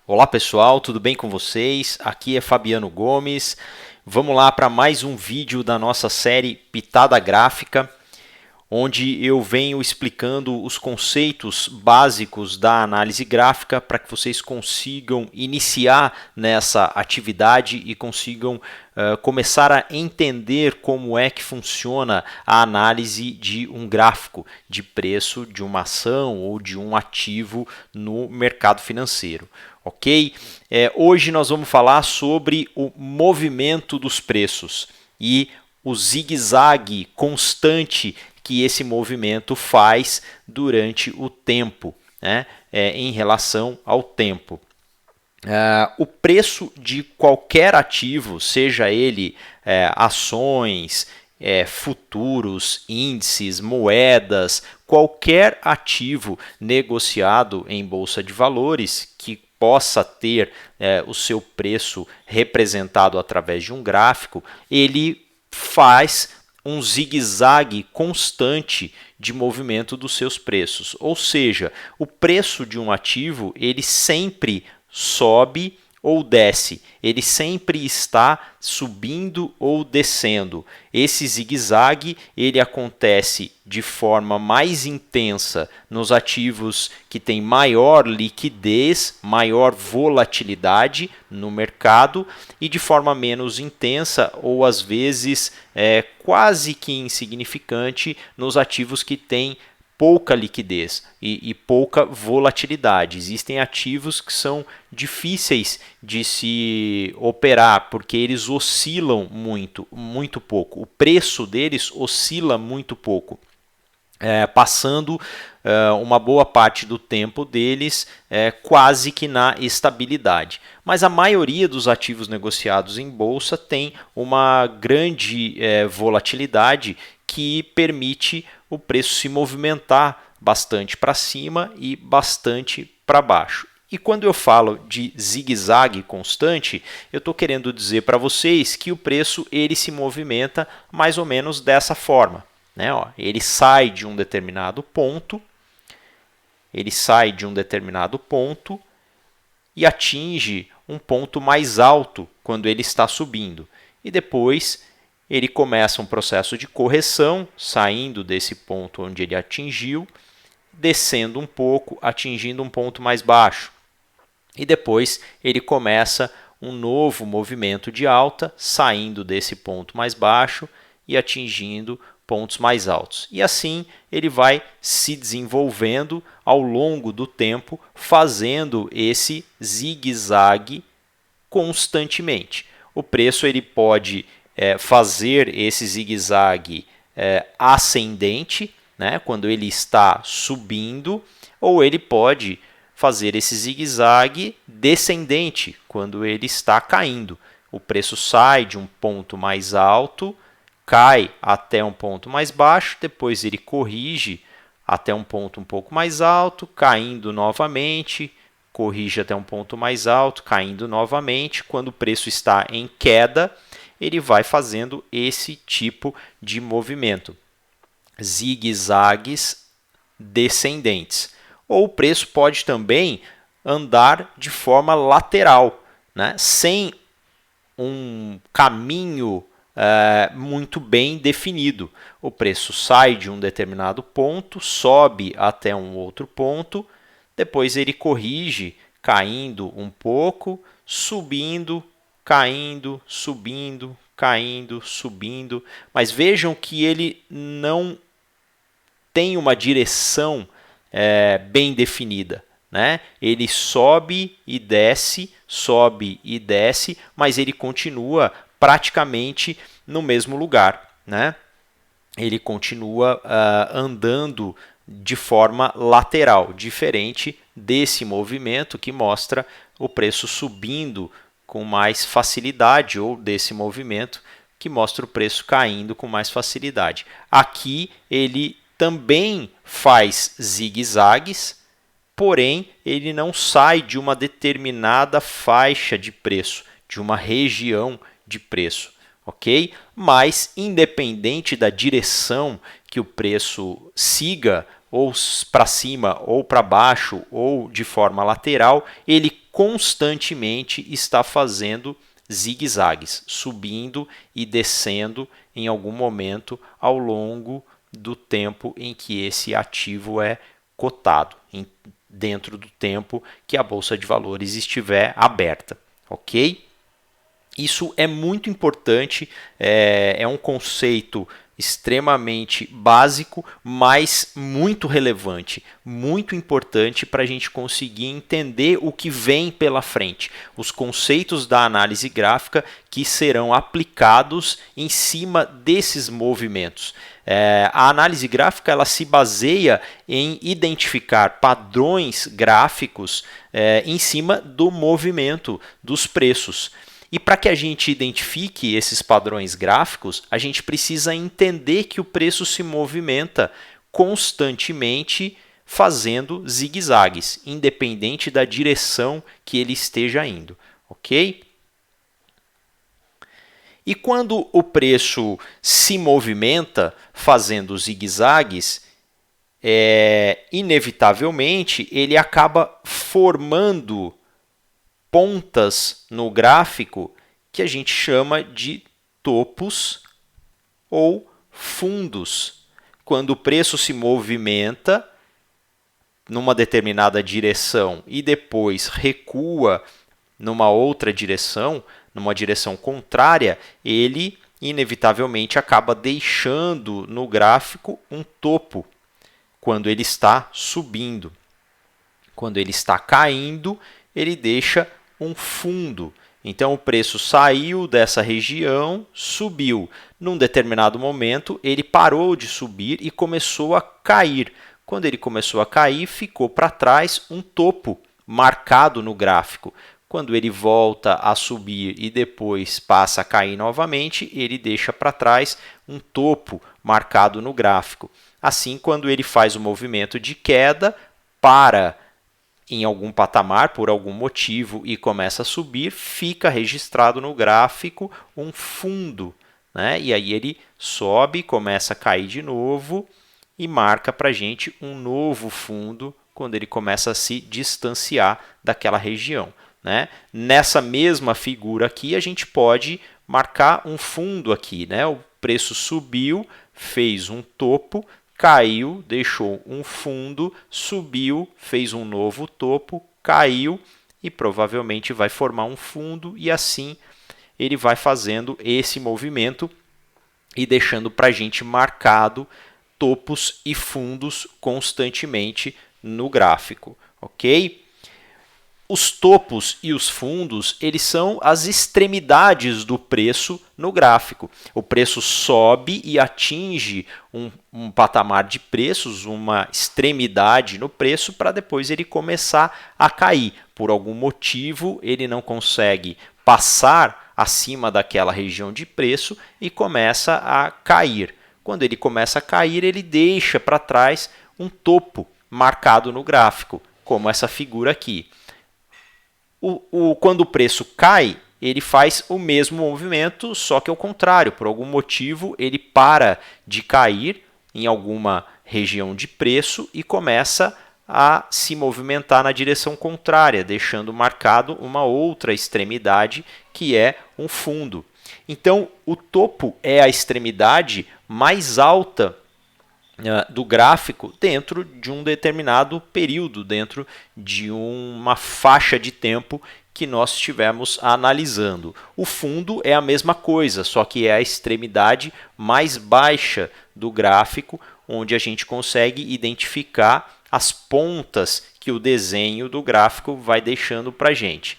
Olá pessoal, tudo bem com vocês? Aqui é Fabiano Gomes. Vamos lá para mais um vídeo da nossa série Pitada Gráfica, onde eu venho explicando os conceitos básicos da análise gráfica para que vocês consigam iniciar nessa atividade e consigam começar a entender como é que funciona a análise de um gráfico de preço de uma ação ou de um ativo no mercado financeiro. Ok? Hoje nós vamos falar sobre o movimento dos preços e o zigue-zague constante que esse movimento faz durante o tempo, né? Em relação ao tempo. O preço de qualquer ativo, seja ele ações, futuros, índices, moedas, qualquer ativo negociado em bolsa de valores que possa ter o seu preço representado através de um gráfico, ele faz um zigue-zague constante de movimento dos seus preços. Ou seja, o preço de um ativo ele sempre sobe ou desce, ele sempre está subindo ou descendo. Esse zigue-zague ele acontece de forma mais intensa nos ativos que têm maior liquidez, maior volatilidade no mercado e de forma menos intensa ou às vezes quase que insignificante nos ativos que têm pouca liquidez e pouca volatilidade. Existem ativos que são difíceis de se operar porque eles oscilam muito pouco. O preço deles oscila muito pouco, passando uma boa parte do tempo deles quase que na estabilidade. Mas a maioria dos ativos negociados em bolsa tem uma grande volatilidade que permite o preço se movimentar bastante para cima e bastante para baixo. E quando eu falo de zigue-zague constante, eu estou querendo dizer para vocês que o preço ele se movimenta mais ou menos dessa forma. Né? Ele sai de um determinado ponto, e atinge um ponto mais alto quando ele está subindo. E depois ele começa um processo de correção, saindo desse ponto onde ele atingiu, descendo um pouco, atingindo um ponto mais baixo. E depois ele começa um novo movimento de alta, saindo desse ponto mais baixo e atingindo pontos mais altos. E assim ele vai se desenvolvendo ao longo do tempo, fazendo esse zigue-zague constantemente. O preço ele pode fazer esse zigue-zague ascendente, né, quando ele está subindo, ou ele pode fazer esse zigue-zague descendente, quando ele está caindo. O preço sai de um ponto mais alto, cai até um ponto mais baixo, depois ele corrige até um ponto um pouco mais alto, caindo novamente, corrige até um ponto mais alto, caindo novamente. Quando o preço está em queda, ele vai fazendo esse tipo de movimento, zigue-zagues descendentes. Ou o preço pode também andar de forma lateral, né? Sem um caminho muito bem definido. O preço sai de um determinado ponto, sobe até um outro ponto, depois ele corrige, caindo um pouco, subindo, caindo, subindo, caindo, subindo. Mas vejam que ele não tem uma direção bem definida. Né? Ele sobe e desce, mas ele continua praticamente no mesmo lugar. Né? Ele continua andando de forma lateral, diferente desse movimento que mostra o preço subindo com mais facilidade, ou desse movimento que mostra o preço caindo com mais facilidade. Aqui ele também faz zigue-zagues, porém ele não sai de uma determinada faixa de preço, de uma região de preço, ok? Mas independente da direção que o preço siga, ou para cima, ou para baixo, ou de forma lateral, ele constantemente está fazendo zigue-zagues, subindo e descendo em algum momento ao longo do tempo em que esse ativo é cotado, dentro do tempo que a Bolsa de Valores estiver aberta, ok? Isso é muito importante, é um conceito extremamente básico, mas muito relevante, muito importante para a gente conseguir entender o que vem pela frente, os conceitos da análise gráfica que serão aplicados em cima desses movimentos. A análise gráfica ela se baseia em identificar padrões gráficos em cima do movimento dos preços. E para que a gente identifique esses padrões gráficos, a gente precisa entender que o preço se movimenta constantemente fazendo zigue-zagues, independente da direção que ele esteja indo, ok? E quando o preço se movimenta fazendo zigue-zagues, inevitavelmente ele acaba formando pontas no gráfico que a gente chama de topos ou fundos. Quando o preço se movimenta numa determinada direção e depois recua numa outra direção, numa direção contrária, ele inevitavelmente acaba deixando no gráfico um topo quando ele está subindo. Quando ele está caindo, ele deixa um fundo. Então o preço saiu dessa região, subiu. Num determinado momento, ele parou de subir e começou a cair. Quando ele começou a cair, ficou para trás um topo marcado no gráfico. Quando ele volta a subir e depois passa a cair novamente, ele deixa para trás um topo marcado no gráfico. Assim, quando ele faz o movimento de queda, para em algum patamar, por algum motivo, e começa a subir, fica registrado no gráfico um fundo, né? E aí ele sobe, começa a cair de novo e marca para a gente um novo fundo quando ele começa a se distanciar daquela região, né? Nessa mesma figura aqui, a gente pode marcar um fundo aqui, né? O preço subiu, fez um topo, caiu, deixou um fundo, subiu, fez um novo topo, caiu e provavelmente vai formar um fundo e assim ele vai fazendo esse movimento e deixando para a gente marcado topos e fundos constantemente no gráfico, ok? Os topos e os fundos, eles são as extremidades do preço no gráfico. O preço sobe e atinge um patamar de preços, uma extremidade no preço, para depois ele começar a cair. Por algum motivo, ele não consegue passar acima daquela região de preço e começa a cair. Quando ele começa a cair, ele deixa para trás um topo marcado no gráfico, como essa figura aqui. Quando o preço cai, ele faz o mesmo movimento, só que ao contrário. Por algum motivo, ele para de cair em alguma região de preço e começa a se movimentar na direção contrária, deixando marcado uma outra extremidade, que é um fundo. Então, o topo é a extremidade mais alta do gráfico dentro de um determinado período, dentro de uma faixa de tempo que nós estivermos analisando. O fundo é a mesma coisa, só que é a extremidade mais baixa do gráfico, onde a gente consegue identificar as pontas que o desenho do gráfico vai deixando para a gente.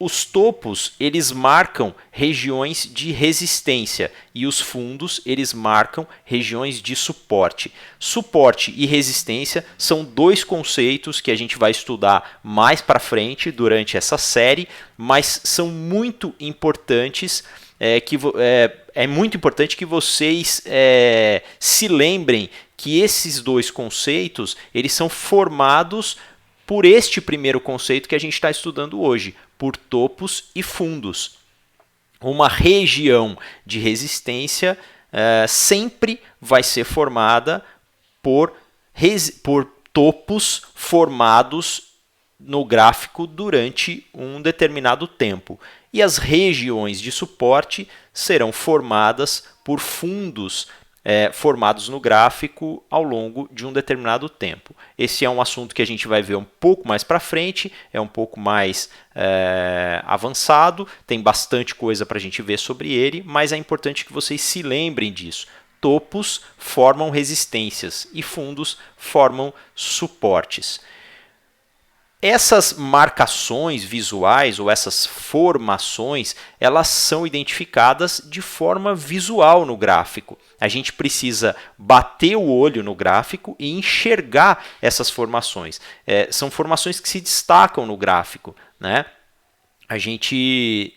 Os topos, eles marcam regiões de resistência e os fundos, eles marcam regiões de suporte. Suporte e resistência são dois conceitos que a gente vai estudar mais para frente durante essa série, mas são muito importantes. É muito importante que vocês se lembrem que esses dois conceitos, eles são formados por este primeiro conceito que a gente está estudando hoje, por topos e fundos. Uma região de resistência sempre vai ser formada por por topos formados no gráfico durante um determinado tempo. E as regiões de suporte serão formadas por fundos formados no gráfico ao longo de um determinado tempo. Esse é um assunto que a gente vai ver um pouco mais para frente, é um pouco mais avançado, tem bastante coisa para a gente ver sobre ele, mas é importante que vocês se lembrem disso. Topos formam resistências e fundos formam suportes. Essas marcações visuais ou essas formações, elas são identificadas de forma visual no gráfico. A gente precisa bater o olho no gráfico e enxergar essas formações. São formações que se destacam no gráfico, né? A gente,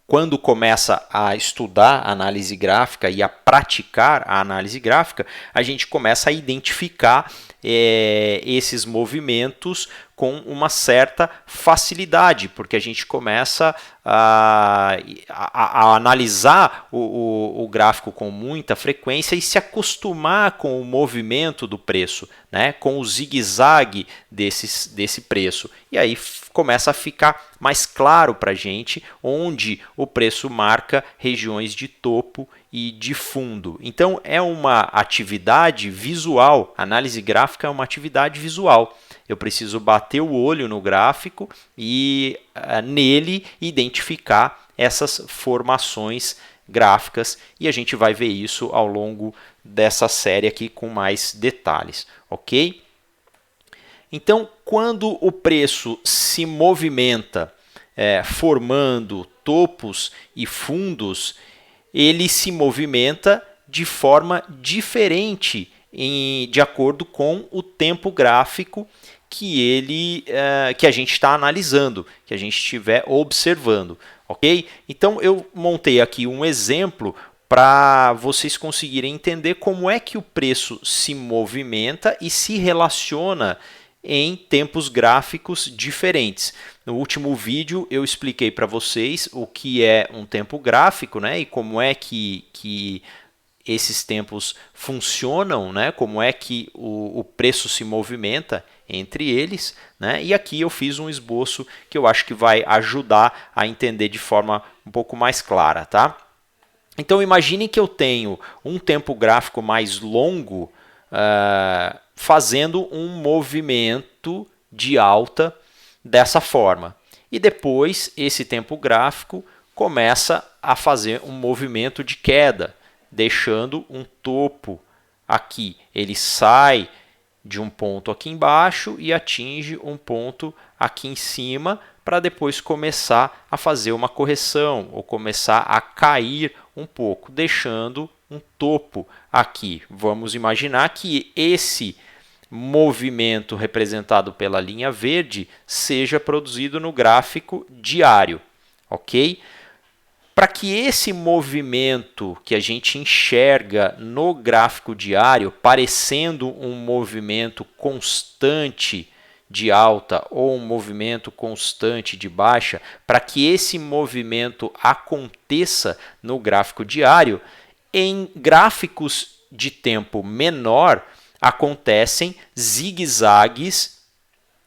quando começa a estudar a análise gráfica e a praticar a análise gráfica, a gente começa a identificar esses movimentos com uma certa facilidade, porque a gente começa a analisar o gráfico com muita frequência e se acostumar com o movimento do preço, né? Com o zigue-zague desse preço. E aí começa a ficar mais claro para a gente onde o preço marca regiões de topo e de fundo. Então é uma atividade visual, a análise gráfica é uma atividade visual. Eu preciso bater o olho no gráfico e nele identificar essas formações gráficas e a gente vai ver isso ao longo dessa série aqui com mais detalhes, ok? Então, quando o preço se movimenta formando topos e fundos, ele se movimenta de forma diferente de acordo com o tempo gráfico que a gente está analisando, que a gente estiver observando, ok? Então eu montei aqui um exemplo para vocês conseguirem entender como é que o preço se movimenta e se relaciona em tempos gráficos diferentes. No último vídeo eu expliquei para vocês o que é um tempo gráfico, né, e como é que esses tempos funcionam, né, como é que o preço se movimenta entre eles, né, e aqui eu fiz um esboço que eu acho que vai ajudar a entender de forma um pouco mais clara, tá? Então imagine que eu tenho um tempo gráfico mais longo fazendo um movimento de alta dessa forma. E depois esse tempo gráfico começa a fazer um movimento de queda, deixando um topo aqui. Ele sai de um ponto aqui embaixo e atinge um ponto aqui em cima para depois começar a fazer uma correção ou começar a cair um pouco, deixando um topo aqui. Vamos imaginar que esse movimento representado pela linha verde seja produzido no gráfico diário, ok? Para que esse movimento que a gente enxerga no gráfico diário, parecendo um movimento constante de alta ou um movimento constante de baixa, para que esse movimento aconteça no gráfico diário, em gráficos de tempo menor, acontecem zigue-zagues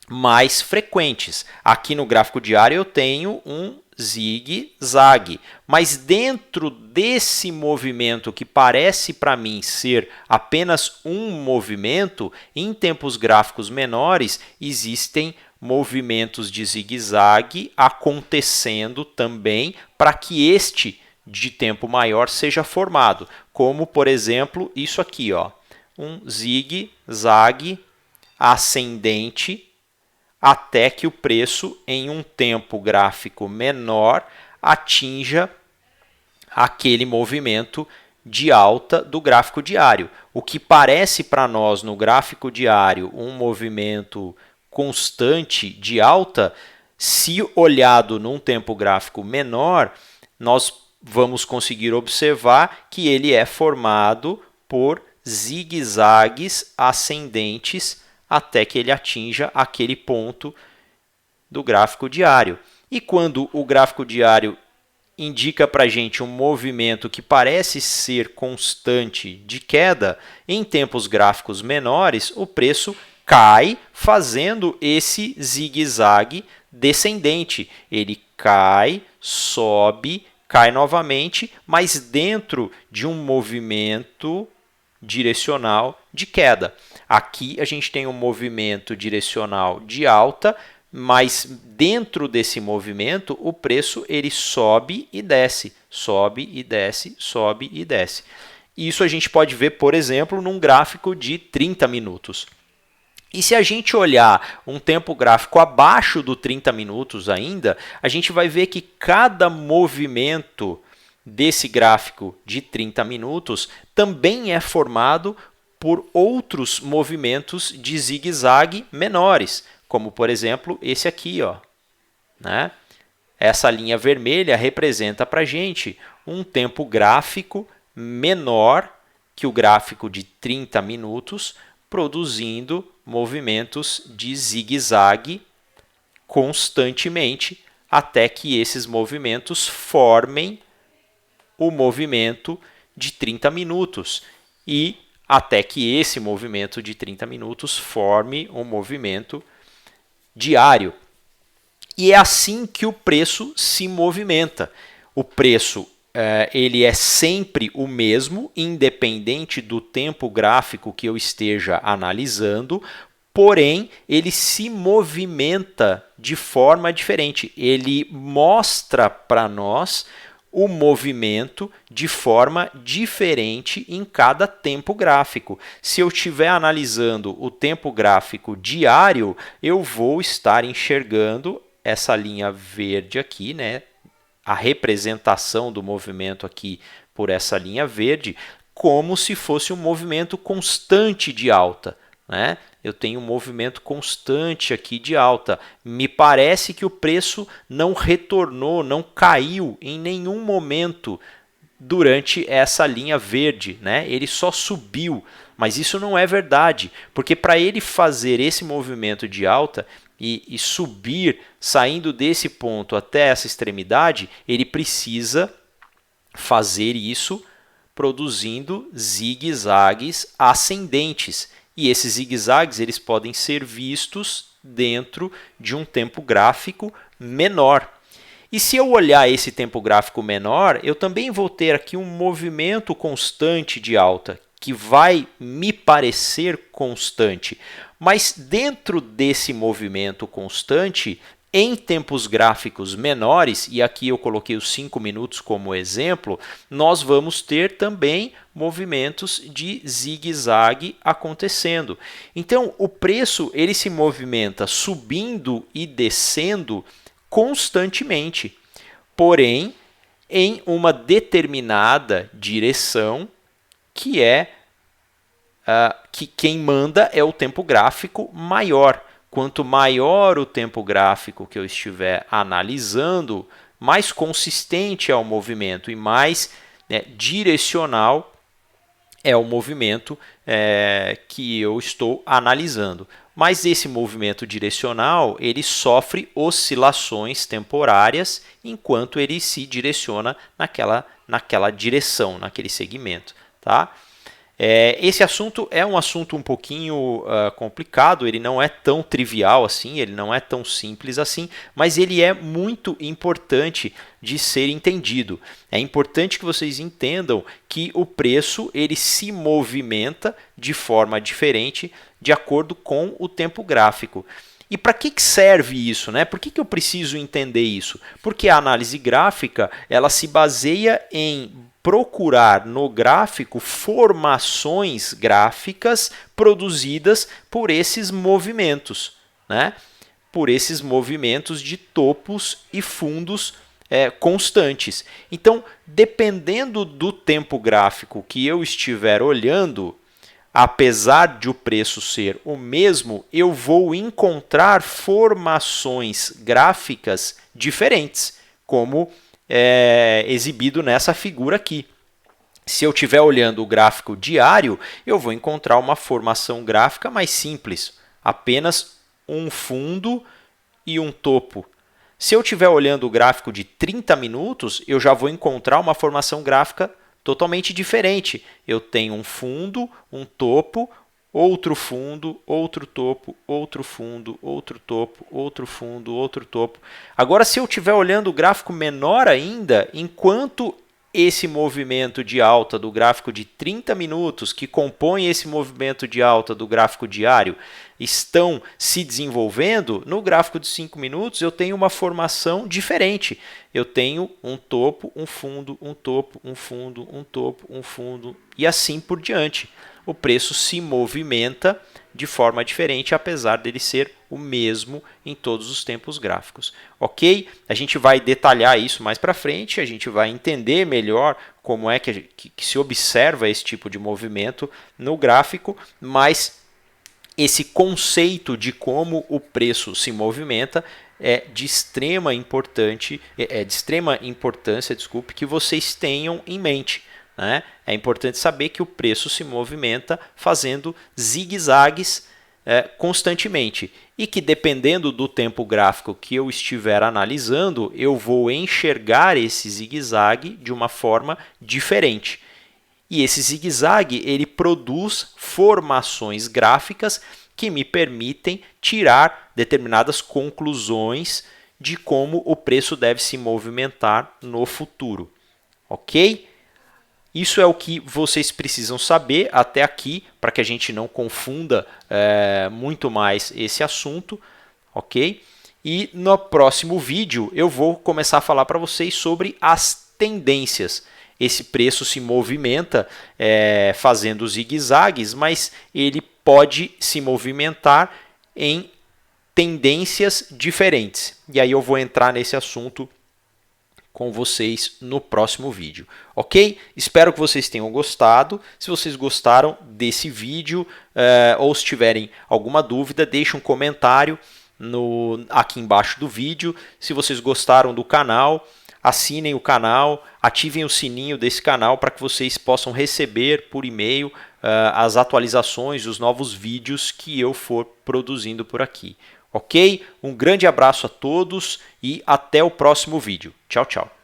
mais frequentes. Aqui no gráfico diário eu tenho um zigue-zague, mas dentro desse movimento que parece para mim ser apenas um movimento, em tempos gráficos menores existem movimentos de zigue-zague acontecendo também para que este de tempo maior seja formado, como por exemplo isso aqui, ó, um zigue-zague ascendente até que o preço em um tempo gráfico menor atinja aquele movimento de alta do gráfico diário. O que parece para nós no gráfico diário um movimento constante de alta, se olhado num tempo gráfico menor, nós vamos conseguir observar que ele é formado por zigue-zagues ascendentes até que ele atinja aquele ponto do gráfico diário. E quando o gráfico diário indica para a gente um movimento que parece ser constante de queda, em tempos gráficos menores, o preço cai fazendo esse zigue-zague descendente. Ele cai, sobe, cai novamente, mas dentro de um movimento direcional de queda. Aqui a gente tem um movimento direcional de alta, mas dentro desse movimento o preço ele sobe e desce, sobe e desce, sobe e desce. Isso a gente pode ver, por exemplo, num gráfico de 30 minutos. E se a gente olhar um tempo gráfico abaixo do 30 minutos ainda, a gente vai ver que cada movimento desse gráfico de 30 minutos também é formado por outros movimentos de zigue-zague menores, como por exemplo esse aqui, ó, né? Essa linha vermelha representa para a gente um tempo gráfico menor que o gráfico de 30 minutos, produzindo movimentos de zigue-zague constantemente, até que esses movimentos formem o movimento de 30 minutos e até que esse movimento de 30 minutos forme um movimento diário. E é assim que o preço se movimenta. O preço ele é sempre o mesmo, independente do tempo gráfico que eu esteja analisando, porém ele se movimenta de forma diferente. Ele mostra para nós o movimento de forma diferente em cada tempo gráfico. Se eu estiver analisando o tempo gráfico diário, eu vou estar enxergando essa linha verde aqui, né? A representação do movimento aqui por essa linha verde, como se fosse um movimento constante de alta, né? Eu tenho um movimento constante aqui de alta. Me parece que o preço não retornou, não caiu em nenhum momento durante essa linha verde, né? Ele só subiu, mas isso não é verdade, porque para ele fazer esse movimento de alta e subir, saindo desse ponto até essa extremidade, ele precisa fazer isso produzindo zigue-zagues ascendentes. E esses zigue-zagues eles podem ser vistos dentro de um tempo gráfico menor. E se eu olhar esse tempo gráfico menor, eu também vou ter aqui um movimento constante de alta, que vai me parecer constante. Mas dentro desse movimento constante, em tempos gráficos menores, e aqui eu coloquei os 5 minutos como exemplo, nós vamos ter também movimentos de zigue-zague acontecendo. Então, o preço ele se movimenta subindo e descendo constantemente, porém, em uma determinada direção, que é que quem manda é o tempo gráfico maior. Quanto maior o tempo gráfico que eu estiver analisando, mais consistente é o movimento e mais direcional é o movimento que eu estou analisando. Mas esse movimento direcional ele sofre oscilações temporárias enquanto ele se direciona naquela direção, naquele segmento, tá? Esse assunto é um assunto um pouquinho complicado, ele não é tão trivial assim, ele não é tão simples assim, mas ele é muito importante de ser entendido. É importante que vocês entendam que o preço ele se movimenta de forma diferente de acordo com o tempo gráfico. E para que serve isso, né? Por que eu preciso entender isso? Porque a análise gráfica ela se baseia em procurar no gráfico formações gráficas produzidas por esses movimentos, né? Por esses movimentos de topos e fundos constantes. Então, dependendo do tempo gráfico que eu estiver olhando, apesar de o preço ser o mesmo, eu vou encontrar formações gráficas diferentes, como exibido nessa figura aqui. Se eu estiver olhando o gráfico diário, eu vou encontrar uma formação gráfica mais simples, apenas um fundo e um topo. Se eu estiver olhando o gráfico de 30 minutos, eu já vou encontrar uma formação gráfica totalmente diferente. Eu tenho um fundo, um topo, outro fundo, outro topo, outro fundo, outro topo, outro fundo, outro topo. Agora, se eu estiver olhando o gráfico menor ainda, enquanto esse movimento de alta do gráfico de 30 minutos, que compõe esse movimento de alta do gráfico diário, estão se desenvolvendo, no gráfico de 5 minutos eu tenho uma formação diferente. Eu tenho um topo, um fundo, um topo, um fundo, um topo, um fundo e assim por diante. O preço se movimenta de forma diferente, apesar dele ser o mesmo em todos os tempos gráficos. Ok? A gente vai detalhar isso mais para frente, a gente vai entender melhor como é que se observa esse tipo de movimento no gráfico, mas esse conceito de como o preço se movimenta é de extrema importância, que vocês tenham em mente. Né? É importante saber que o preço se movimenta fazendo zigue-zagues constantemente e que, dependendo do tempo gráfico que eu estiver analisando, eu vou enxergar esse zigue-zague de uma forma diferente. E esse zigue-zague ele produz formações gráficas que me permitem tirar determinadas conclusões de como o preço deve se movimentar no futuro. Ok? Isso é o que vocês precisam saber até aqui, para que a gente não confunda muito mais esse assunto, ok? E no próximo vídeo eu vou começar a falar para vocês sobre as tendências. Esse preço se movimenta fazendo zigue-zagues, mas ele pode se movimentar em tendências diferentes. E aí eu vou entrar nesse assunto com vocês no próximo vídeo, ok? Espero que vocês tenham gostado. Se vocês gostaram desse vídeo ou se tiverem alguma dúvida, deixe um comentário aqui embaixo do vídeo. Se vocês gostaram do canal, assinem o canal, ativem o sininho desse canal para que vocês possam receber por e-mail as atualizações, os novos vídeos que eu for produzindo por aqui. Ok? Um grande abraço a todos e até o próximo vídeo. Tchau, tchau.